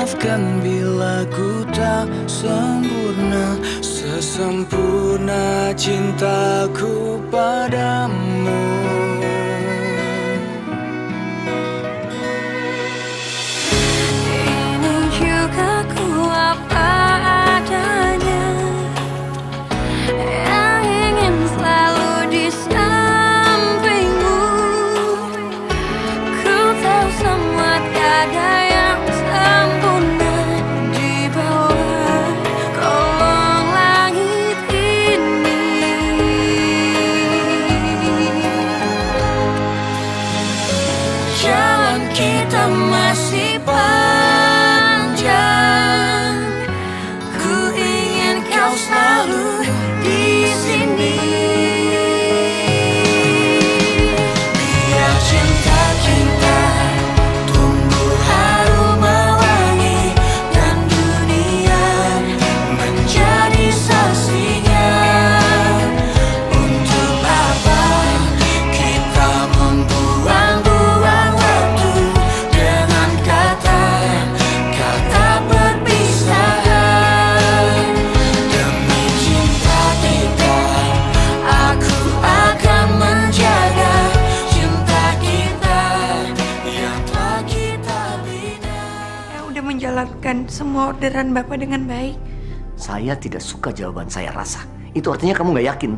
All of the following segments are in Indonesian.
maafkan bila ku tak sempurna, sesempurna cintaku padamu. Ini juga ku apa adanya, yang ingin selalu di sampingmu. Ku tahu semua tiada yang sempurna di bawah kolong langit ini. Jalan kita masih panjang, ku ingin kau selalu di sini. Biar cinta kita tumbuh harum mewangi, dan dunia menjadi saksinya. Untuk apa kita membuang-buang waktu dengan kata-kata perpisahan. Demi cinta kita, aku akan menjaga cinta kita yang telah kita bina. Udah menjalankan semua orderan Bapak dengan baik. Saya tidak suka jawaban saya rasa. Itu artinya kamu nggak yakin.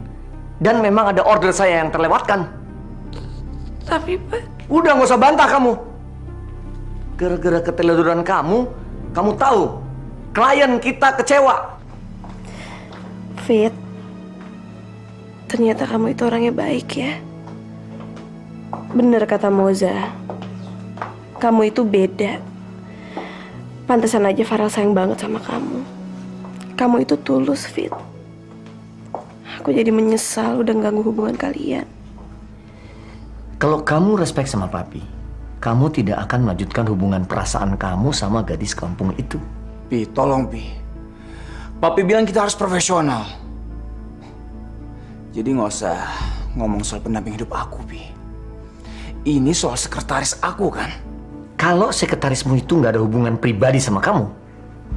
Dan memang ada order saya yang terlewatkan. Tapi Pak, Udah nggak usah bantah kamu. Gara-gara keteledoran kamu tahu klien kita kecewa. Fit, ternyata kamu itu orangnya baik ya. Bener kata Moza, kamu itu beda. Pantesan aja Farel sayang banget sama kamu. Kamu itu tulus, Fit. Aku jadi menyesal udah ganggu hubungan kalian. Kalau kamu respect sama papi, kamu tidak akan melanjutkan hubungan perasaan kamu sama gadis kampung itu. Pi, tolong Pi. Papi bilang kita harus profesional. Jadi nggak usah ngomong soal pendamping hidup aku, Pi. Ini soal sekretaris aku kan? Kalau sekretarismu itu nggak ada hubungan pribadi sama kamu,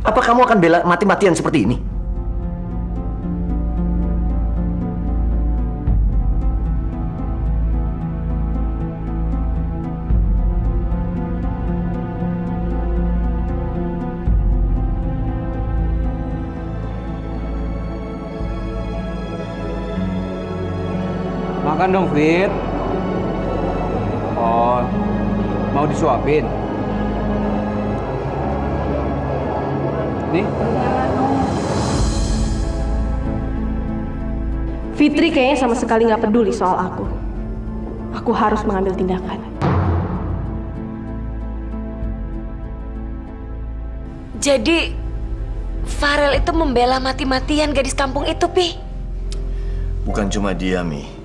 apa kamu akan bela mati-matian seperti ini? Makan dong, Fit. Oh, mau disuapin? Nih. Fitri kayaknya sama sekali nggak peduli soal aku. Aku harus mengambil tindakan. Jadi Farel itu membela mati-matian gadis kampung itu, Pi? Bukan cuma dia, Mi.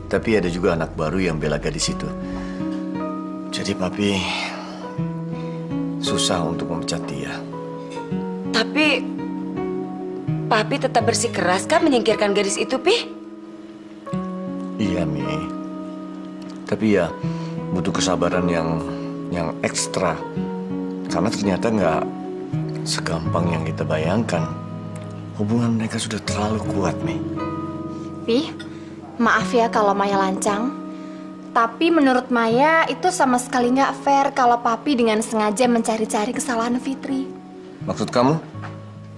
Tapi ada juga anak baru yang bela gadis itu. Jadi papi susah untuk memecat dia. Tapi Papi tetap bersikeras kan menyingkirkan gadis itu, Pi? Iya, Mi. Tapi ya butuh kesabaran yang ekstra. Karena ternyata nggak segampang yang kita bayangkan. Hubungan mereka sudah terlalu kuat, Mi. Pi, maaf ya kalau Maya lancang. Tapi menurut Maya itu sama sekali nggak fair kalau Papi dengan sengaja mencari-cari kesalahan Fitri. Maksud kamu?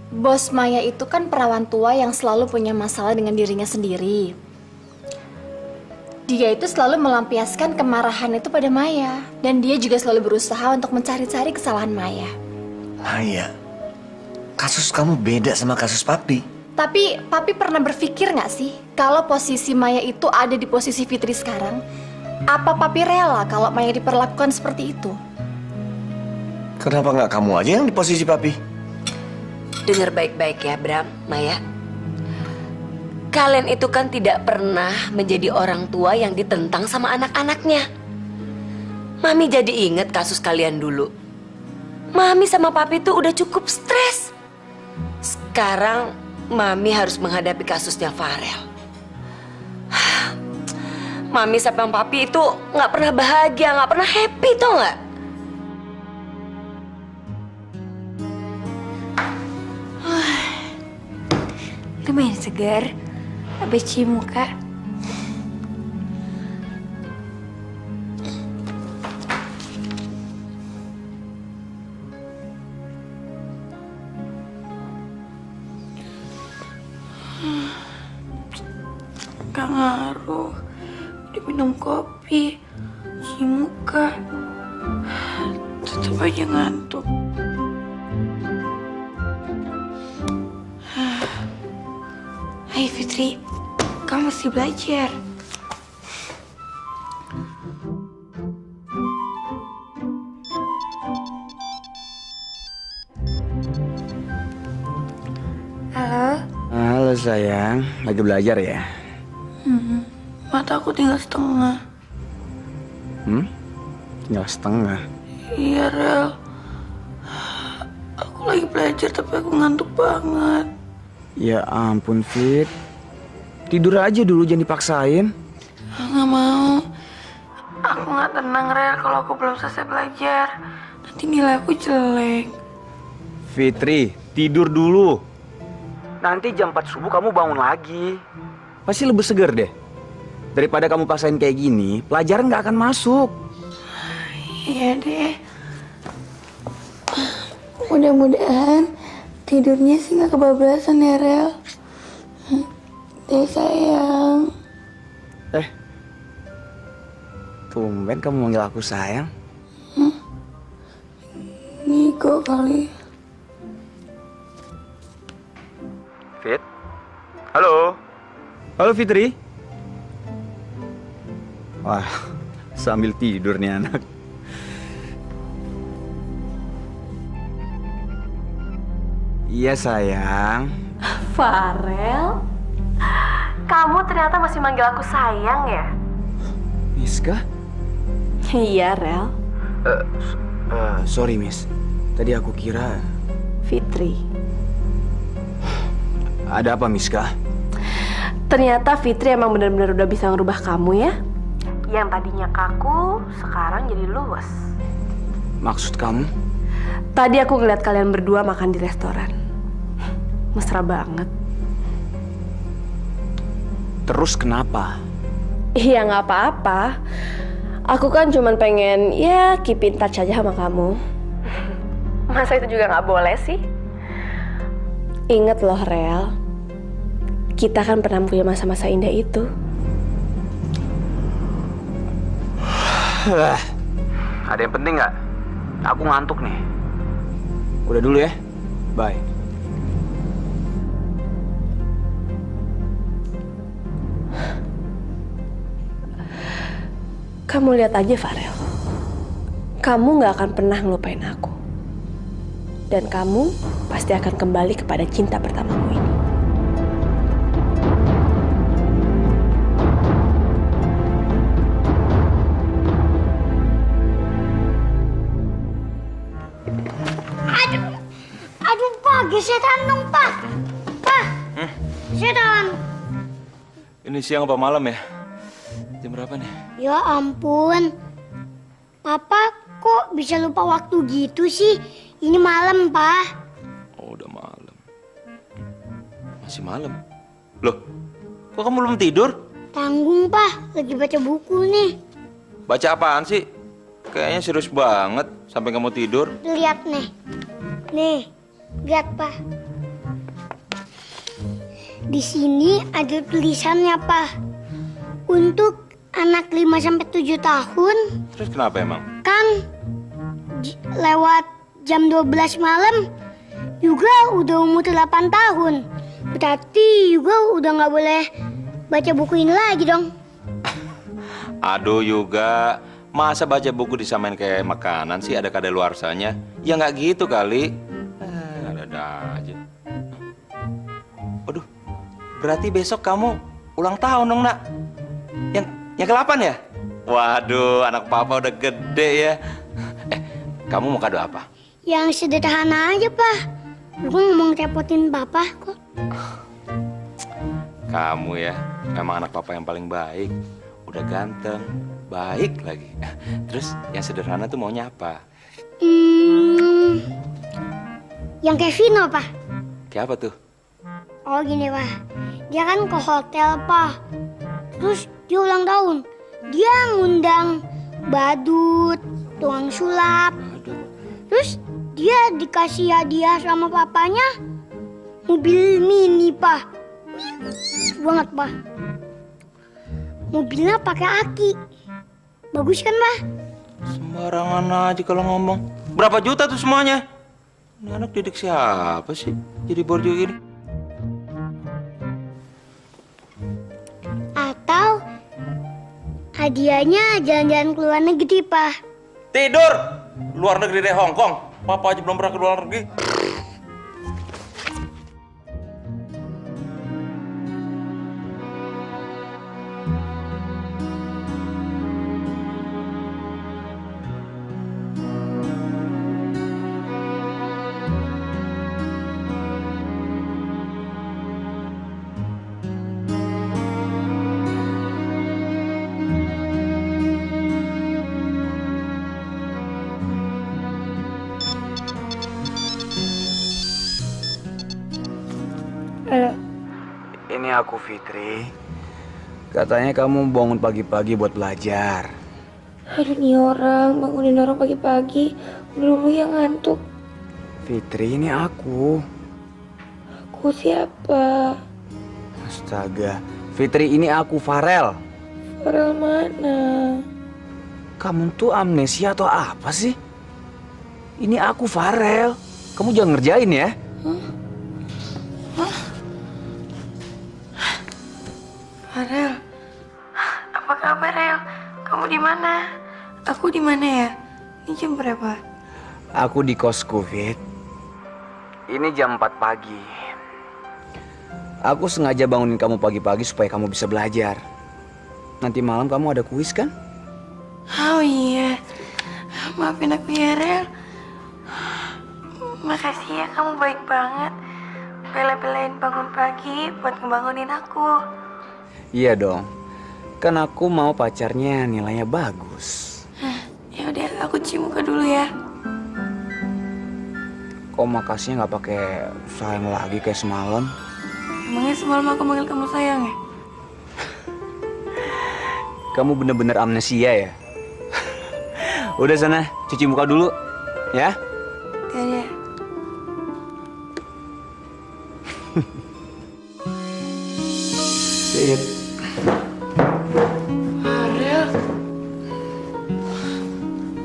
Bos Maya itu kan perawan tua yang selalu punya masalah dengan dirinya sendiri. Dia itu selalu melampiaskan kemarahan itu pada Maya. Dan dia juga selalu berusaha untuk mencari-cari kesalahan Maya. Maya, kasus kamu beda sama kasus Papi. Tapi Papi pernah berpikir nggak sih kalau posisi Maya itu ada di posisi Fitri sekarang? Apa Papi rela kalau Maya diperlakukan seperti itu? Kenapa nggak kamu aja yang di posisi Papi? Dengar baik-baik ya, Bram, Maya. Kalian itu kan tidak pernah menjadi orang tua yang ditentang sama anak-anaknya. Mami jadi inget kasus kalian dulu. Mami sama Papi tuh udah cukup stres. Sekarang Mami harus menghadapi kasusnya Farel. Mami sama Papi itu nggak pernah bahagia, nggak pernah happy, tau nggak? Lumayan segar. Habis cium muka. Gak ngaruh. Diminum kopi, cium muka, tetap aja ngantuk. Hai Fitri, kamu mesti belajar. Halo, Halo sayang, lagi belajar ya? mata aku tinggal setengah. Tinggal setengah. Iya Rel, aku lagi belajar tapi aku ngantuk banget. Ya ampun Fit, tidur aja dulu, jangan dipaksain. Nggak mau. Aku nggak tenang Rel kalau aku belum selesai belajar. Nanti nilai aku jelek. Fitri, tidur dulu. Nanti jam 4 subuh kamu bangun lagi. Pasti lebih seger deh. Daripada kamu paksain kayak gini, pelajaran nggak akan masuk. Iya deh. Mudah-mudahan tidurnya sih nggak kebablasan ya Rel. Sayang. Tumben kamu manggil aku sayang. Niko kali. Fit? Halo? Halo Fitri? Wah, sambil tidur nih anak. Iya sayang. Farel, kamu ternyata masih manggil aku sayang ya? Miska? Iya Rel. Sorry Miss. Tadi aku kira... Fitri. Ada apa Miska? Ternyata Fitri emang benar-benar udah bisa ngerubah kamu ya. Yang tadinya kaku, sekarang jadi luwes. Maksud kamu? Tadi aku ngeliat kalian berdua makan di restoran. Mesra banget. Terus kenapa? Iya nggak apa-apa. Aku kan cuman pengen ya keep in touch aja sama kamu. Masa itu juga nggak boleh sih? Ingat loh Rel, kita kan pernah punya masa-masa indah itu. Ada yang penting nggak? Aku ngantuk nih. Udah dulu ya. Bye. Kamu lihat aja Farel. Kamu nggak akan pernah ngelupain aku. Dan kamu pasti akan kembali kepada cinta pertamamu ini. Aduh, Pak, gesetan dong, Pak. Pak, gesetan. Ini siang apa malam ya? Jam berapa nih? Ya ampun. Papa kok bisa lupa waktu gitu sih? Ini malam, Pak. Oh, udah malam. Masih malam? Loh, kok kamu belum tidur? Tanggung, Pak. Lagi baca buku nih. Baca apaan sih? Kayaknya serius banget sampai kamu tidur. Lihat nih. Nih, lihat, Pak. Di sini ada tulisannya, Pak. Untuk anak 5-7 tahun, Terus kenapa emang? kan lewat jam 12 malam juga udah umur 8 tahun. Berarti juga udah nggak boleh baca buku ini lagi dong. Aduh juga, masa baca buku disamain kayak makanan sih, ada kadaluarsanya? Ya nggak gitu kali. Ada aja. Waduh, berarti besok kamu ulang tahun dong, Nak? Yang ke-8 ya? Waduh, anak papa udah gede ya. Kamu mau kado apa? Yang sederhana aja, Pak. Gue nggak mau ngerepotin Papa kok. Kamu ya, emang anak papa yang paling baik. Udah ganteng, baik lagi. Terus yang sederhana tuh maunya apa? Yang kayak Vino, Pak. Kayak apa tuh? Oh gini Pak, dia kan ke hotel Pak. Terus dia ulang tahun. Dia ngundang badut, tukang sulap. Terus dia dikasih hadiah sama papanya mobil mini Pak. Mini banget Pak. Mobilnya pakai aki. Bagus kan Pak? Sembarangan aja kalau ngomong. Berapa juta tuh semuanya? Ini anak didik siapa sih? Jadi borjo gini. Atau hadiahnya jalan-jalan ke luar negeri Pak. Tidur! Luar negeri deh, Hong Kong. Papa aja belum pernah ke luar negeri. Halo. Ini aku Fitri. Katanya kamu bangun pagi-pagi buat belajar. Aduh nih orang, bangunin orang pagi-pagi. Udah dulu yang ngantuk. Fitri, ini aku. Aku siapa? Astaga. Fitri, ini aku Farel. Farel mana? Kamu tuh amnesia atau apa sih? Ini aku Farel. Kamu jangan ngerjain ya. Farel, apa kabar Rel? Kamu di mana? Aku di mana ya? Ini jam berapa? Aku di kosku, Fit. Ini jam 4 pagi. Aku sengaja bangunin kamu pagi-pagi supaya kamu bisa belajar. Nanti malam kamu ada kuis kan? Oh iya, maafin aku ya Rel. Makasih ya, kamu baik banget. Bela-belain bangun pagi buat ngebangunin aku. Iya dong. Kan aku mau pacarnya nilainya bagus. Ya udah, aku cium muka dulu ya. Kok makasihnya nggak pakai sayang lagi kayak semalam? Emangnya semalam aku manggil kamu sayang ya? Kamu bener-bener amnesia ya? Udah sana, cuci muka dulu, ya? Ya. Fit. Farel,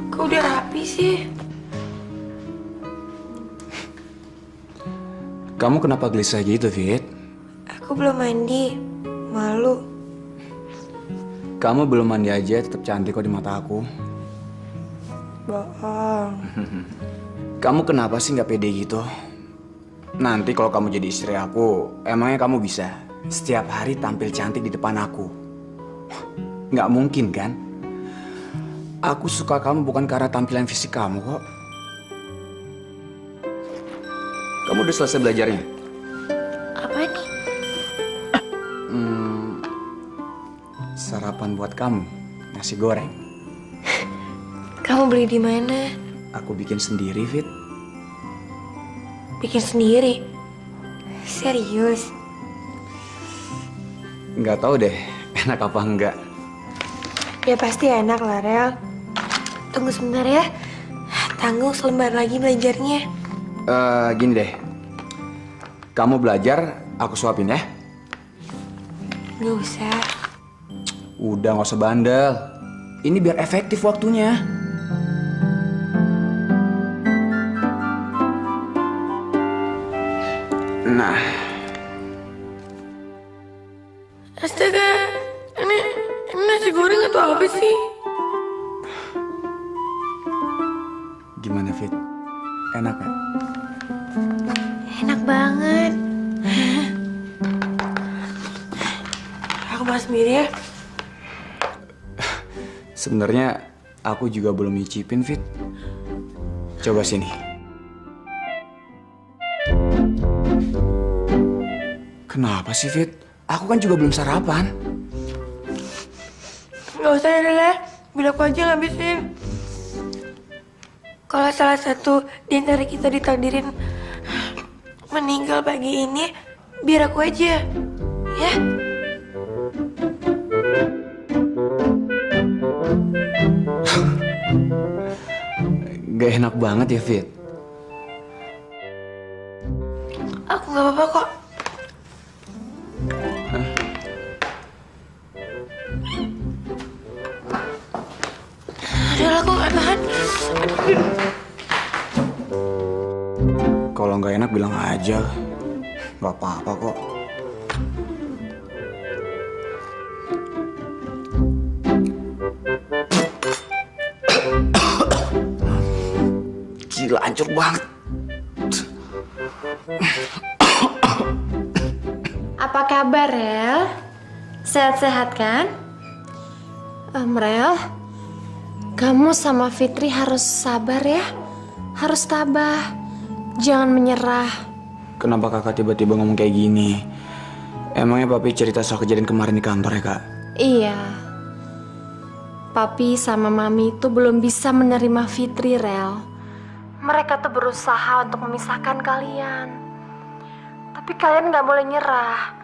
kok udah rapi sih? Kamu kenapa gelisah gitu, Fit? Aku belum mandi, malu. Kamu belum mandi aja tetap cantik kok di mata aku. Bohong. Kamu kenapa sih nggak pede gitu? Nanti kalau kamu jadi istri aku, emangnya kamu bisa setiap hari tampil cantik di depan aku? Nggak mungkin kan? Aku suka kamu bukan karena tampilan fisik kamu kok. Kamu udah selesai belajarnya? Apa nih? Sarapan buat kamu, nasi goreng. Kamu beli di mana? Aku bikin sendiri, Fit. Bikin sendiri? Serius? Nggak tahu deh, enak apa enggak. Ya pasti enak lah, Rel. Tunggu sebentar ya. Tanggung selembar lagi belajarnya. Gini deh. Kamu belajar, aku suapin ya. Nggak usah. Udah nggak usah bandel. Ini biar efektif waktunya. Nah. Astaga, ini nasi goreng atau apa sih? Gimana, Fit? Enak kan? Enak banget. Aku makan sendiri ya. Sebenarnya aku juga belum nyicipin, Fit. Coba sini. Kenapa sih, Fit? Aku kan juga belum sarapan. Gak usah ya, Rel. Biar aku aja ngabisin. Kalau salah satu di antara kita ditakdirin meninggal pagi ini, Biar aku aja. Ya. Gak enak banget ya, Fit. Aku gak apa-apa kok. Udah, aku gak tahan. Kalau nggak enak bilang aja. Gak apa-apa kok. Gila, hancur banget. Apa kabar, Rel? Sehat-sehat kan? Rel, kamu sama Fitri harus sabar ya. Harus tabah. Jangan menyerah. Kenapa kakak tiba-tiba ngomong kayak gini? Emangnya papi cerita soal kejadian kemarin di kantor ya, kak? Iya. Papi sama Mami itu belum bisa menerima Fitri, Rel. Mereka tuh berusaha untuk memisahkan kalian. Tapi kalian gak boleh nyerah.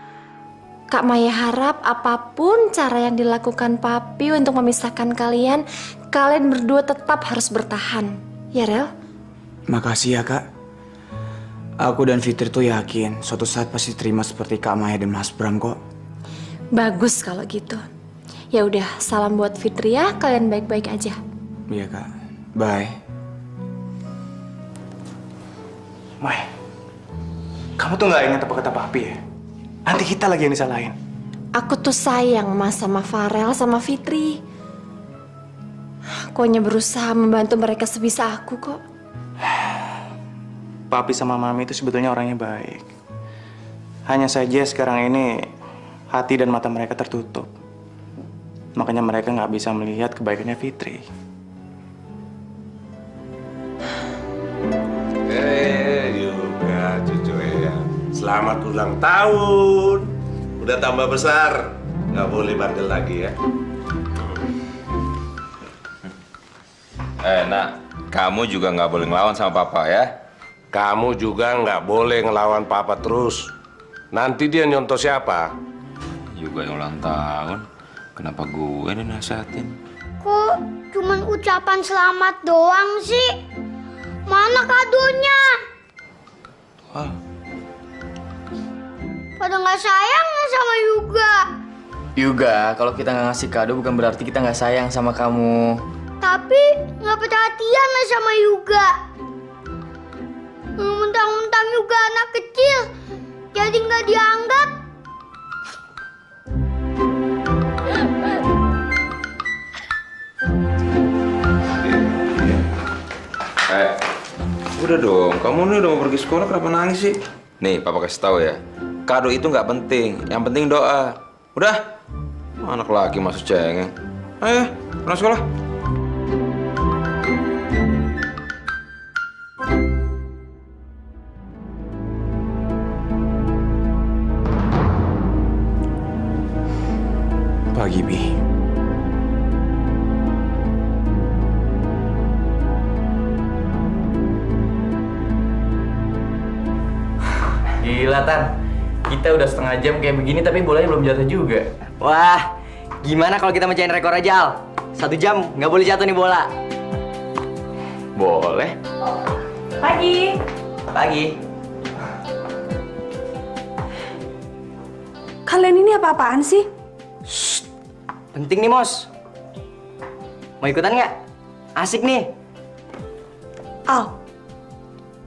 Kak Maya harap apapun cara yang dilakukan Papi untuk memisahkan kalian, kalian berdua tetap harus bertahan. Ya, Rel? Makasih ya, kak. Aku dan Fitri tuh yakin suatu saat pasti terima seperti Kak Maya dan Mas Bram kok. Bagus kalau gitu. Ya udah, salam buat Fitri ya. Kalian baik-baik aja. Iya, kak. Bye. Mai, kamu tuh nggak ingat apa kata papi ya? Nanti kita lagi yang disalahin. Aku tuh sayang Mas sama Farel sama Fitri. Aku hanya berusaha membantu mereka sebisa aku kok. Papi sama mami itu sebetulnya orangnya baik. Hanya saja sekarang ini hati dan mata mereka tertutup. Makanya mereka nggak bisa melihat kebaikannya Fitri. Juga cucu ya. Selamat ulang tahun. Udah tambah besar. Nggak boleh bandel lagi ya. Nak, kamu juga nggak boleh ngelawan sama papa ya. Kamu juga nggak boleh ngelawan papa terus. Nanti dia nyontoh siapa? Juga yang ulang tahun. Kenapa gue dinasihatin? Kok cuman ucapan selamat doang sih? Mana kadonya? Wah. Pada nggak sayang nggak sama Yuga. Yuga, kalau kita nggak ngasih kado bukan berarti kita nggak sayang sama kamu. Tapi nggak perhatian lah sama Yuga. Mentang-mentang Yuga anak kecil, jadi nggak dianggap. Udah dong, kamu nih udah mau pergi sekolah, kenapa nangis sih? Nih, papa kasih tahu ya, kado itu nggak penting, yang penting doa. Udah, anak laki masuk cengeng. Ayo, berangkat sekolah. Pagi, Bi. Gila, Tan. Kita udah setengah jam kayak begini tapi bolanya belum jatuh juga. Wah, gimana kalau kita mencahin rekor aja, Al? 1 jam nggak boleh jatuh nih bola. Boleh. Pagi. Pagi. Kalian ini apa-apaan sih? Penting nih, Mos. Mau ikutan nggak? Asik nih. Al,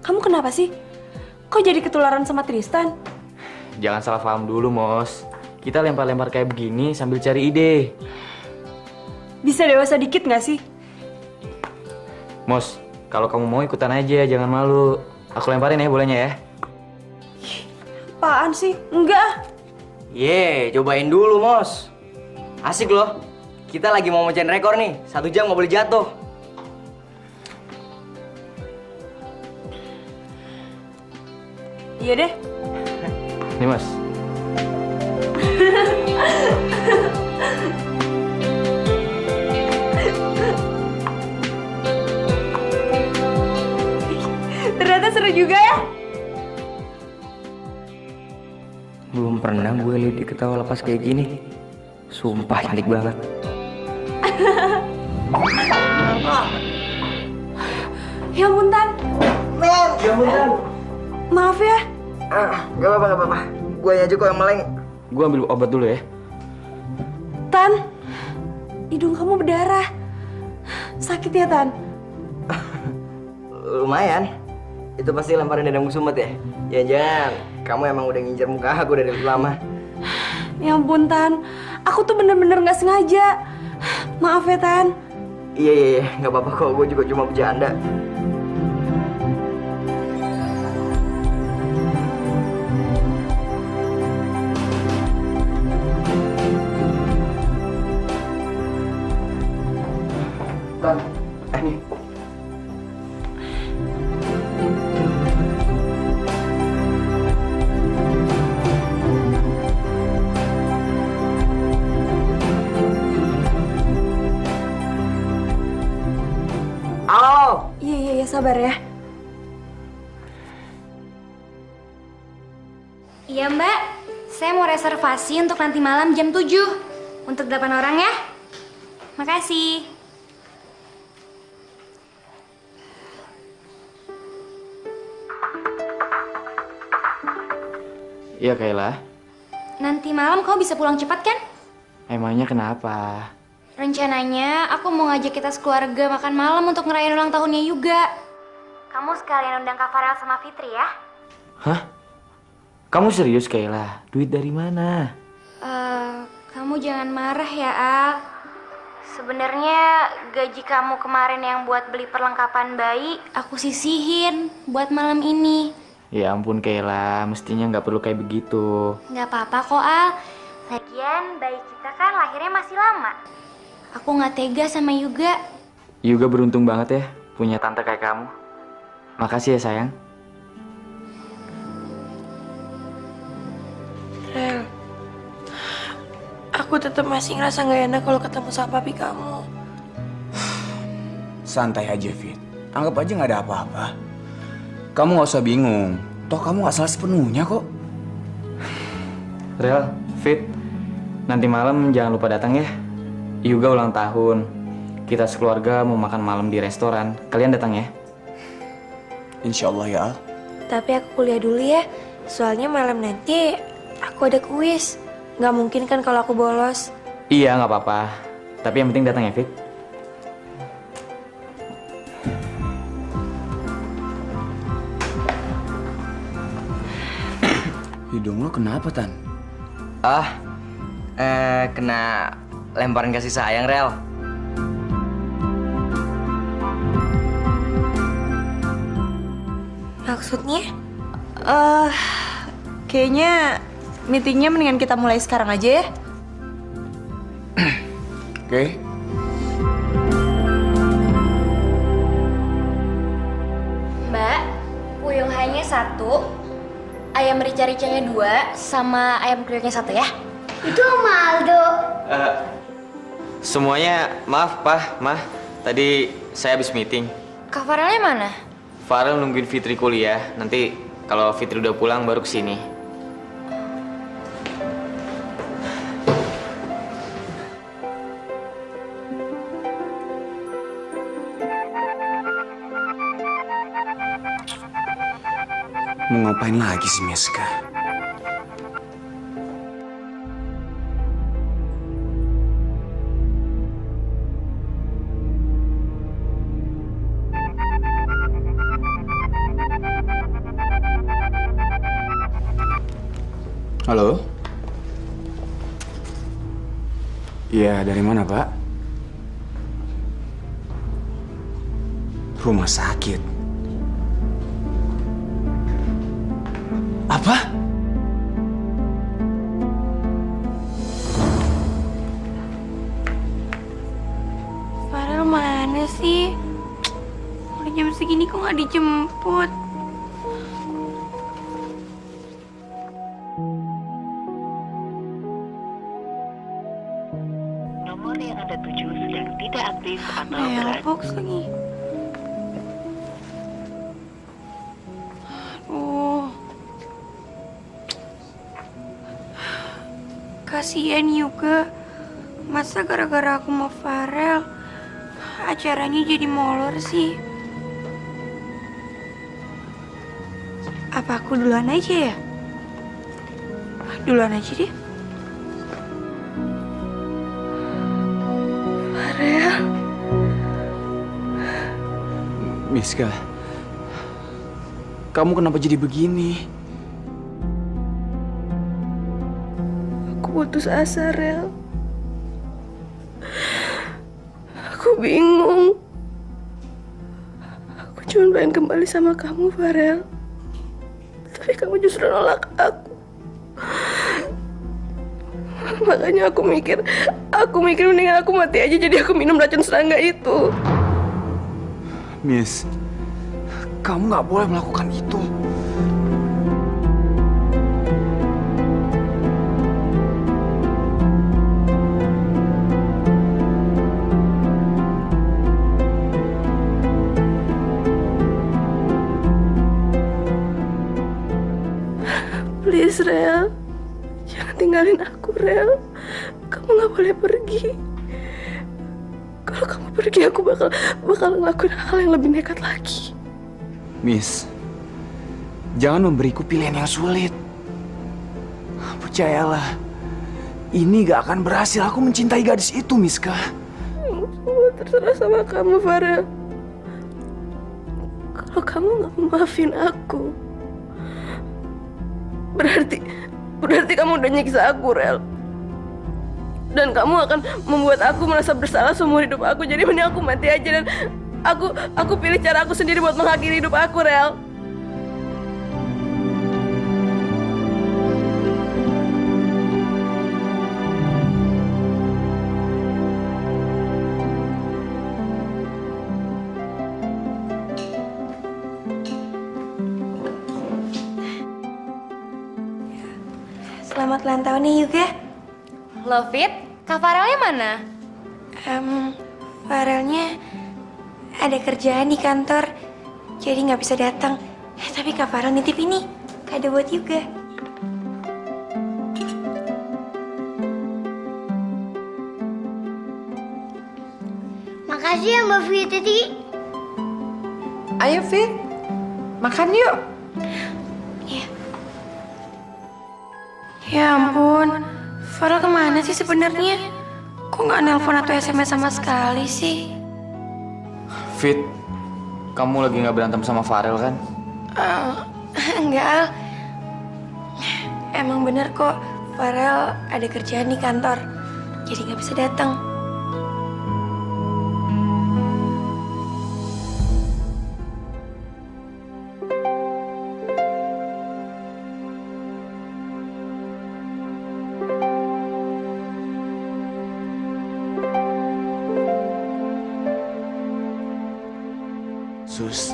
kamu kenapa sih? Kok jadi ketularan sama Tristan? Jangan salah paham dulu, Mos. Kita lempar-lempar kayak begini sambil cari ide. Bisa dewasa dikit nggak sih? Mos, kalau kamu mau ikutan aja, jangan malu. Aku lemparin ya bolanya ya. Apaan sih? Enggak. Cobain dulu, Mos. Asik loh. Kita lagi mau mencahin rekor nih. 1 jam nggak boleh jatuh. Iya deh. Nih, Mas. Ternyata seru juga ya. Belum pernah gue lihat dia ketawa lepas kayak gini. Sumpah cantik banget. Ya ampun, Tan. Ya ampun, Tan. Maaf ya. Gak apa-apa. Gue aja kok yang meleng. Gue ambil obat dulu ya. Tan, hidung kamu berdarah. Sakit ya, Tan? Lumayan. Itu pasti lemparan dendam sumet ya? Ya jangan. Kamu emang udah ngincer muka aku dari lama. Ya ampun, Tan. Aku tuh bener-bener gak sengaja. Maaf ya, Tan. Iya. Gak apa-apa kok. Gue juga cuma bercanda. Tan, nih. Halo. Iya, sabar ya. Iya Mbak, saya mau reservasi untuk nanti malam jam 7 untuk 8 orang ya. Makasih. Iya Kayla. Nanti malam kamu bisa pulang cepat kan? Emangnya kenapa? Rencananya aku mau ngajak kita sekeluarga makan malam untuk ngerayain ulang tahunnya juga. Kamu sekalian undang Kak Farel sama Fitri ya. Hah? Kamu serius Kayla? Duit dari mana? Kamu jangan marah ya Al. Sebenarnya gaji kamu kemarin yang buat beli perlengkapan bayi aku sisihin buat malam ini. Ya ampun Kayla, mestinya nggak perlu kayak begitu. Nggak apa-apa kok Al. Lagian bayi kita kan lahirnya masih lama. Aku nggak tega sama Yuga. Yuga beruntung banget ya punya tante kayak kamu. Makasih ya sayang. Rel, aku tetap masih ngerasa nggak enak kalau ketemu sama papi kamu. Santai aja Fit, anggap aja nggak ada apa-apa. Kamu nggak usah bingung, toh kamu nggak salah sepenuhnya kok. Rel, Fit, nanti malam jangan lupa datang ya. Yuga ulang tahun, kita sekeluarga mau makan malam di restoran. Kalian datang ya? Insya Allah ya Al. Tapi aku kuliah dulu ya, soalnya malam nanti aku ada kuis. Nggak mungkin kan kalau aku bolos. Iya nggak apa-apa, tapi yang penting datang ya Fit. Hidung lo kenapa Tan? Kena lemparan kasih sayang, Rel. Maksudnya? Kayaknya meetingnya mendingan kita mulai sekarang aja ya. Oke. Mbak, puyung hanya 1, ayam rica-ricanya 2, sama ayam kriuknya 1 ya. Itu sama Aldo. Semuanya maaf, Pak, Mah. Tadi saya habis meeting. Kak Farelnya mana? Farel nungguin Fitri kuliah. Nanti kalau Fitri udah pulang baru kesini. Mau ngapain lagi sih Meska? Halo? Iya, dari mana, Pak? Rumah sakit. Apa? Farel mana sih? Udah jam segini kok nggak dijemput? Nomor yang Anda tuju sedang tidak aktif atau Mailbox lagi. Aduh. Kasian juga. Masa gara-gara aku mau Farel, acaranya jadi molor sih. Apa aku duluan aja ya? Duluan aja deh. Farel. Miska, kamu kenapa jadi begini? Aku putus asa, Rel. Aku bingung. Aku cuma pengen kembali sama kamu, Farel. Tapi kamu justru nolak aku. Makanya aku mikir mendingan aku mati aja jadi aku minum racun serangga itu. Miss, kamu nggak boleh melakukan itu. Please, Rel. Jangan tinggalin aku, Rel. Kamu nggak boleh pergi. Kalau kamu pergi, aku bakal ngelakuin hal yang lebih nekat lagi. Miss, jangan memberiku pilihan yang sulit. Percayalah, ini gak akan berhasil. Aku mencintai gadis itu, Miska. Semua terserah sama kamu, Farel. Kalau kamu nggak maafin aku, berarti kamu udah nyiksa aku, Rel. Dan kamu akan membuat aku merasa bersalah seumur hidup aku. Jadi mending aku mati aja dan aku pilih cara aku sendiri buat mengakhiri hidup aku, Rel. Selamat ulang tahun nih Yuga. Love it. Kak Farelnya mana? Farelnya ada kerjaan di kantor, jadi nggak bisa datang. Tapi Kak Farel nitip ini, kado buat Yuga. Makasih ya Mbak Fitri. Ayo Fit, makan yuk. Ya ampun, Farel kemana sih sebenarnya? Kok nggak nelpon atau SMS sama sekali sih? Fit, kamu lagi nggak berantem sama Farel kan? Enggak, Al. Emang bener kok, Farel ada kerjaan di kantor, jadi nggak bisa datang. Sus,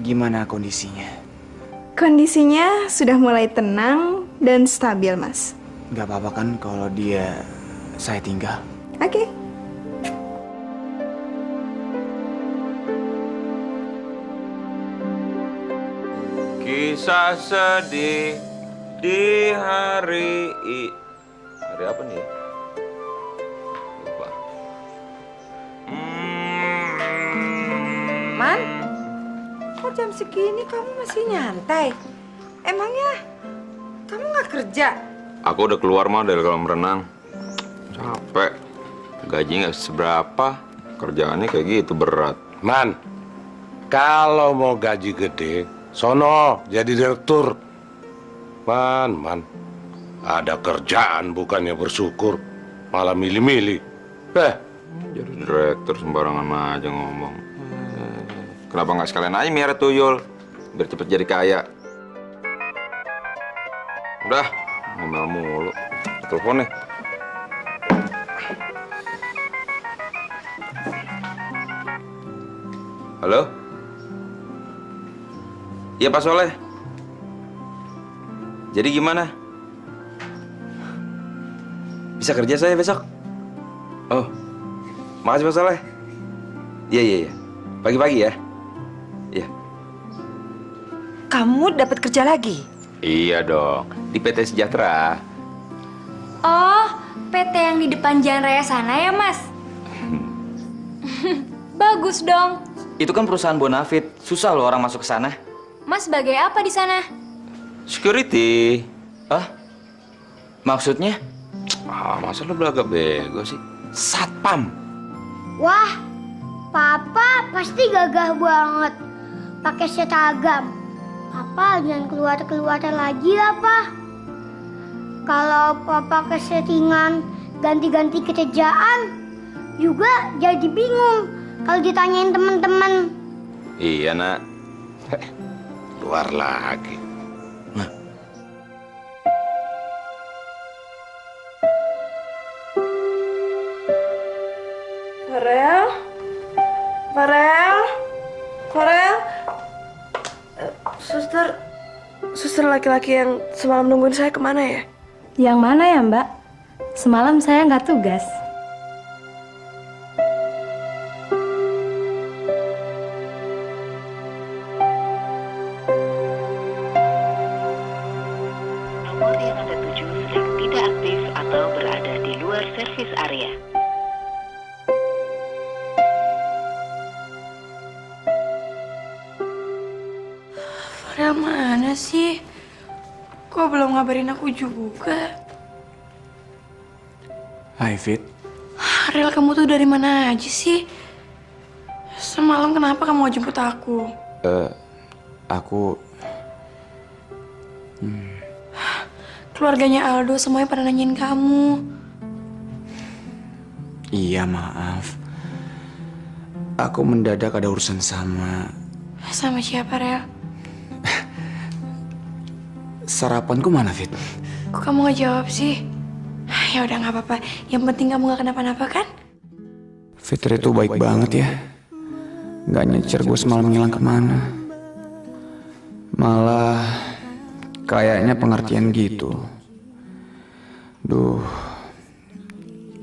gimana kondisinya? Kondisinya sudah mulai tenang dan stabil, Mas. Gak apa-apa kan kalau saya tinggal? Oke. Kisah sedih di hari apa nih? Lupa. Man, kok jam segini kamu masih nyantai? Emangnya kamu nggak kerja? Aku udah keluar mah dari kolam renang. Capek. Gaji nggak seberapa. Kerjaannya kayak gitu berat. Man, kalau mau gaji gede, sono jadi direktur. Man, ada kerjaan bukannya bersyukur, malah milih-milih. Jadi direktur sembarangan aja ngomong. Kenapa nggak sekalian aja miara tuyul, biar cepet jadi kaya. Udah, ngomel mulu. Telepon nih. Halo? Iya Pak Soleh. Jadi gimana? Bisa kerja saya besok? Oh, makasih Pak Soleh. Iya. Pagi-pagi ya. Iya. Kamu dapat kerja lagi? Iya dong, di PT Sejahtera. Oh, PT yang di depan Jalan Raya sana ya, Mas? Bagus dong. Itu kan perusahaan Bonafit. Susah loh orang masuk ke sana. Mas sebagai apa di sana? Security. Hah? Maksudnya? Masa lu belagak bego sih? Satpam. Wah, Papa pasti gagah banget. Pakai seragam. Papa jangan keluar-keluar lagi ya, Pak. Kalau Papa keseringan ganti-ganti kerjaan, juga jadi bingung kalau ditanyain teman-teman. Iya, Nak. Keluar lagi. Farel? Farel? Farel? Suster laki-laki yang semalam nungguin saya kemana ya? Yang mana ya, Mbak? Semalam saya nggak tugas. Nomor yang Anda tuju sedang tidak aktif atau berada di luar servis area. Farel mana sih? Kok belum ngabarin aku juga? Hai, Fit. Farel, kamu tuh dari mana aja sih? Semalam kenapa kamu mau jemput aku? Aku... Keluarganya Aldo semuanya pada nanyain kamu. Iya, maaf. Aku mendadak ada urusan sama... Sama siapa, Rel? Sarapanku mana, Fit? Kok kamu gak jawab sih? Ya udah nggak apa-apa. Yang penting kamu gak kenapa-napa kan? Fitri itu baik banget ya. Gak nyecer gue semalam ngilang kemana. Malah kayaknya pengertian gitu. Duh,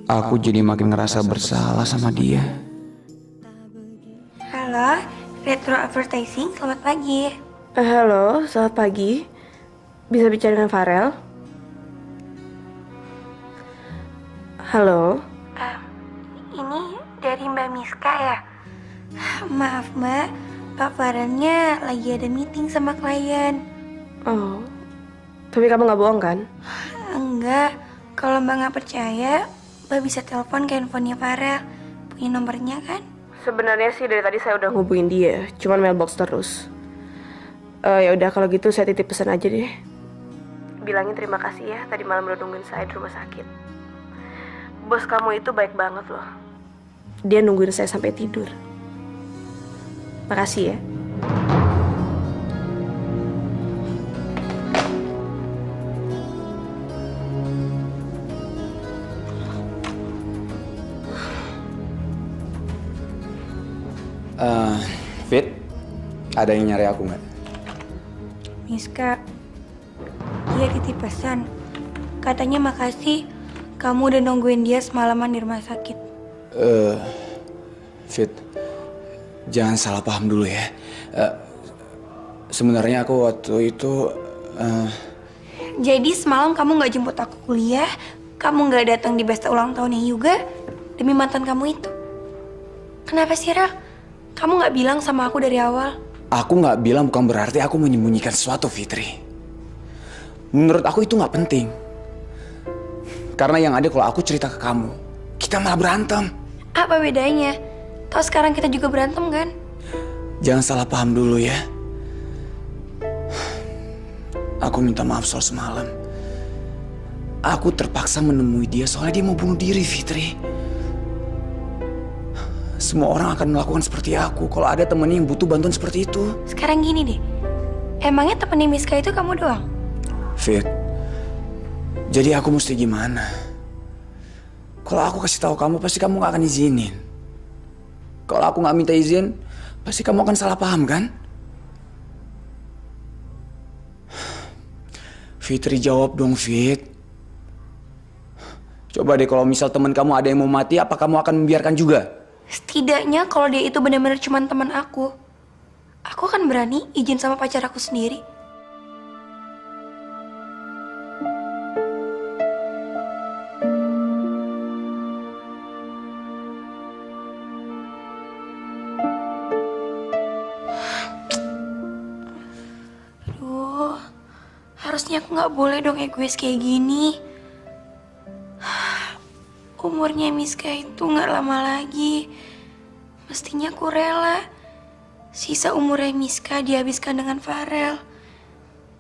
aku jadi makin ngerasa bersalah sama dia. Halo, Retro Advertising, selamat pagi. Halo, selamat pagi. Bisa bicara dengan Farel? Halo? Ini dari Mbak Miska ya? Maaf Mbak, Pak Farelnya lagi ada meeting sama klien. Oh, tapi kamu gak bohong kan? Enggak, kalau Mbak nggak percaya, Mbak bisa telepon ke handphonenya Farel. Punya nomornya kan? Sebenarnya sih dari tadi saya udah ngubungin dia, cuman mailbox terus. Ya udah kalau gitu saya titip pesan aja deh. Bilangin terima kasih ya tadi malam udah nungguin saya di rumah sakit. Bos kamu itu baik banget loh. Dia nungguin saya sampai tidur. Makasih ya. Fit, ada yang nyari aku nggak? Miska, dia titip pesan. Katanya makasih, kamu udah nungguin dia semalaman di rumah sakit. Fit, jangan salah paham dulu ya. Sebenarnya aku waktu itu... Jadi semalam kamu nggak jemput aku kuliah, kamu nggak datang di pesta ulang tahunnya juga demi mantan kamu itu. Kenapa sih, Rel? Kamu nggak bilang sama aku dari awal? Aku nggak bilang bukan berarti aku menyembunyikan sesuatu, Fitri. Menurut aku itu nggak penting. Karena yang ada kalau aku cerita ke kamu, kita malah berantem. Apa bedanya? Tahu sekarang kita juga berantem kan? Jangan salah paham dulu ya. Aku minta maaf soal semalam. Aku terpaksa menemui dia soalnya dia mau bunuh diri, Fitri. Semua orang akan melakukan seperti aku kalau ada temennya yang butuh bantuan seperti itu. Sekarang gini deh, emangnya temennya Miska itu kamu doang? Fit, jadi aku mesti gimana? Kalau aku kasih tahu kamu, pasti kamu gak akan izinin. Kalau aku gak minta izin, pasti kamu akan salah paham kan? Fitri jawab dong, Fit. Coba deh kalau misal teman kamu ada yang mau mati, apa kamu akan membiarkan juga? Setidaknya kalau dia itu benar-benar cuma teman aku akan berani izin sama pacar aku sendiri. Aduh, harusnya aku nggak boleh dong egois kayak gini. Umurnya Miska itu nggak lama lagi. Mestinya aku rela sisa umurnya Miska dihabiskan dengan Farel.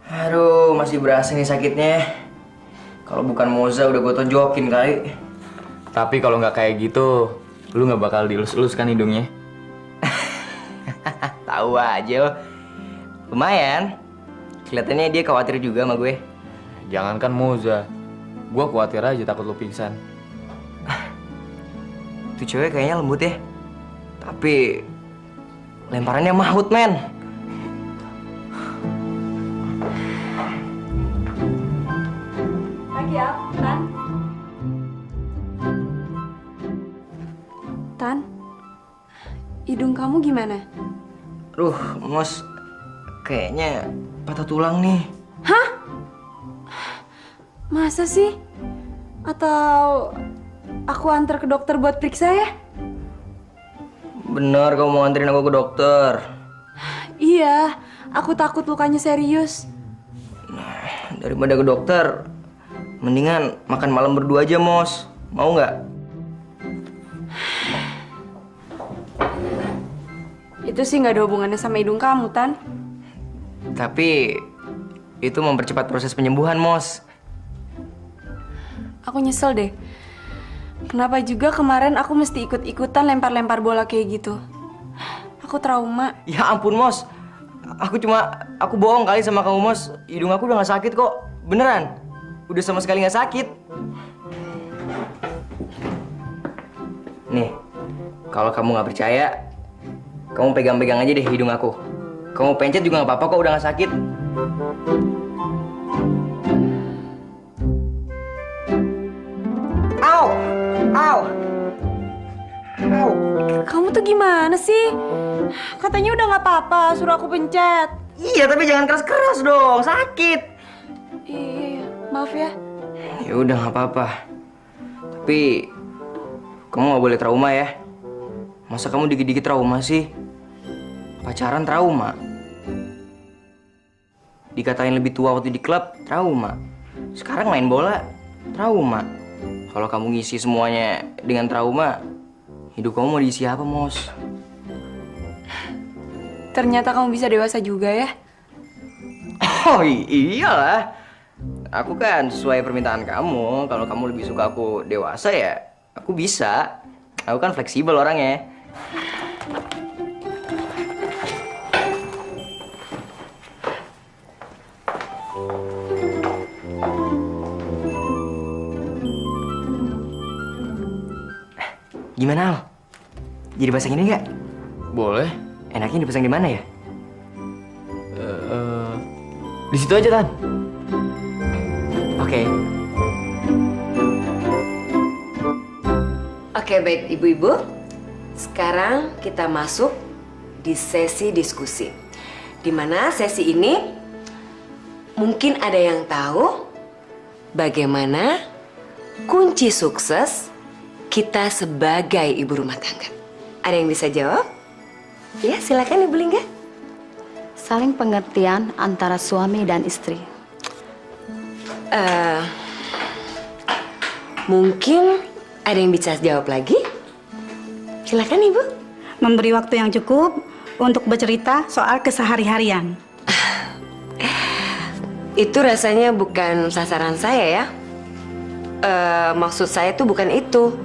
Aduh, masih berasa nih sakitnya. Kalau bukan Moza udah gue tonjokin kali. Tapi kalau nggak kayak gitu, lu nggak bakal dilus-lus kan hidungnya? Tahu aja lo. Lumayan. Kelihatannya dia khawatir juga sama gue. Jangankan Moza, gua khawatir aja takut lu pingsan. Tuh cewek kayaknya lembut ya. Tapi lemparannya mahut, men. Pagi, Al. Tan. Tan, hidung kamu gimana? Mos, kayaknya patah tulang nih. Hah? Masa sih? Atau aku antar ke dokter buat periksa ya? Bener, kamu mau nganterin aku ke dokter. Iya, aku takut lukanya serius. Daripada ke dokter, mendingan makan malam berdua aja, Mos. Mau nggak? Itu sih nggak ada hubungannya sama hidung kamu, Tan. Tapi itu mempercepat proses penyembuhan, Mos. Aku nyesel deh. Kenapa juga kemarin aku mesti ikut-ikutan lempar-lempar bola kayak gitu? Aku trauma. Ya ampun, Mos. Aku bohong kali sama kamu, Mos. Hidung aku udah nggak sakit kok. Beneran. Udah sama sekali nggak sakit. Nih, kalau kamu nggak percaya, kamu pegang-pegang aja deh hidung aku. Kamu pencet juga nggak apa-apa kok, udah nggak sakit. Au! Au! Au! Kamu tuh gimana sih? Katanya udah nggak apa-apa, suruh aku pencet. Iya, tapi jangan keras-keras dong, sakit. Iya, maaf ya. Ya udah nggak apa-apa. Tapi kamu nggak boleh trauma ya. Masa kamu dikit-dikit trauma sih? Pacaran trauma. Dikatain lebih tua waktu di klub, trauma. Sekarang main bola, trauma. Kalau kamu ngisi semuanya dengan trauma, hidup kamu mau diisi apa, Mos? Ternyata kamu bisa dewasa juga ya. Oh iyalah. Aku kan sesuai permintaan kamu. Kalau kamu lebih suka aku dewasa ya, aku bisa. Aku kan fleksibel orangnya. Gimana, Al? Jadi pasang ini nggak? Boleh. Enaknya dipasang di mana ya? Di situ aja, Tan. Oke. Oke, baik ibu-ibu. Sekarang kita masuk di sesi diskusi. Di mana sesi ini mungkin ada yang tahu bagaimana kunci sukses kita sebagai ibu rumah tangga. Ada yang bisa jawab? Ya, silakan Ibu Lingga. Saling pengertian antara suami dan istri. Mungkin ada yang bisa jawab lagi? Silakan Ibu. Memberi waktu yang cukup untuk bercerita soal kesehari-harian. Itu rasanya bukan sasaran saya ya. Maksud saya tuh bukan itu.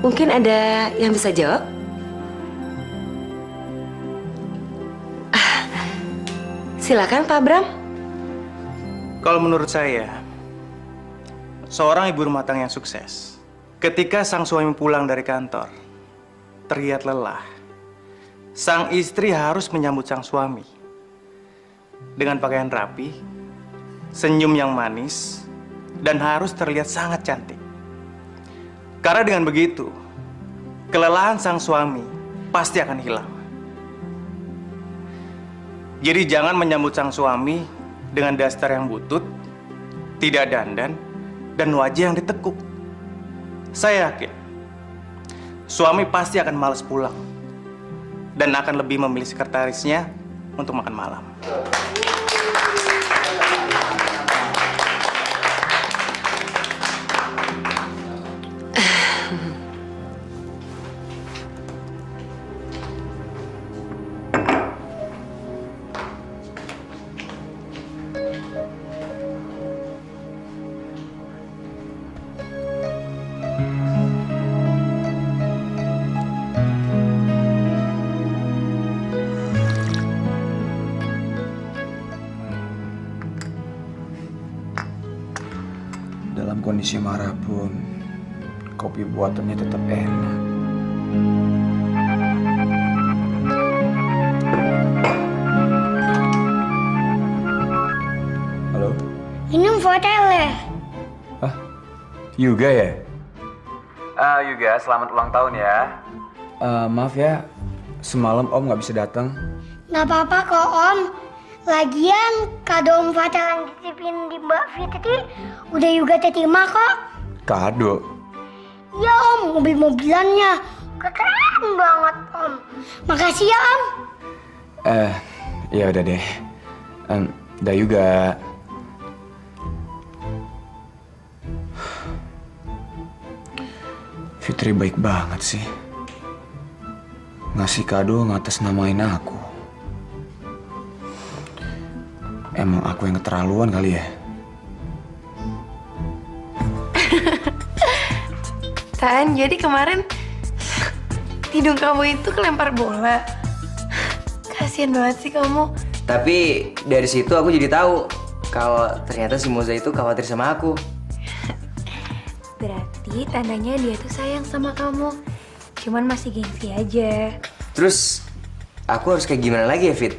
Mungkin ada yang bisa jawab? Silakan Pak Bram. Kalau menurut saya, seorang ibu rumah tangga yang sukses, ketika sang suami pulang dari kantor, terlihat lelah, sang istri harus menyambut sang suami dengan pakaian rapi, senyum yang manis, dan harus terlihat sangat cantik. Karena dengan begitu, kelelahan sang suami pasti akan hilang. Jadi jangan menyambut sang suami dengan daster yang butut, tidak dandan, dan wajah yang ditekuk. Saya yakin, suami pasti akan malas pulang dan akan lebih memilih sekretarisnya untuk makan malam. Dalam kondisi marah pun, kopi buatannya tetap enak. Halo? Ini fotonya. Yuga ya? Yuga, selamat ulang tahun ya. Maaf ya, semalam Om nggak bisa datang. Nggak apa-apa kok Om. Lagian kado Om Fatal yang dititipin di Mbak Fitri udah juga terima kok. Kado? Iya Om, mobil-mobilannya keren banget Om. Makasih ya Om. Ya udah deh. Dah juga. Fitri baik banget sih. Ngasih kado ngatasnamain aku. Emang aku yang keterlaluan kali ya? Tan, jadi kemarin hidung kamu itu kelempar bola. Kasian banget sih kamu. Tapi dari situ aku jadi tahu kalau ternyata si Moza itu khawatir sama aku. Berarti tandanya dia tuh sayang sama kamu. Cuman masih gengsi aja. Terus aku harus kayak gimana lagi ya, Fit?